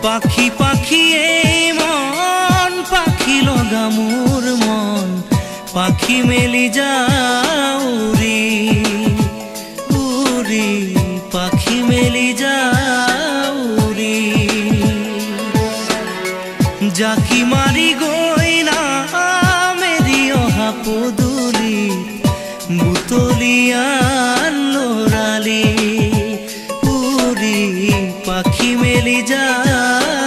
পাখি পাখি এই মন পাখি লগা মোৰ মন পাখি মেলি যাও উৰি উৰি পাখি মেলি যাও উৰি জাকি মাৰি গৈ না মেৰি অহা পদূলি বুটলিয়ান লৰালি উৰি পাখি মেলি যাও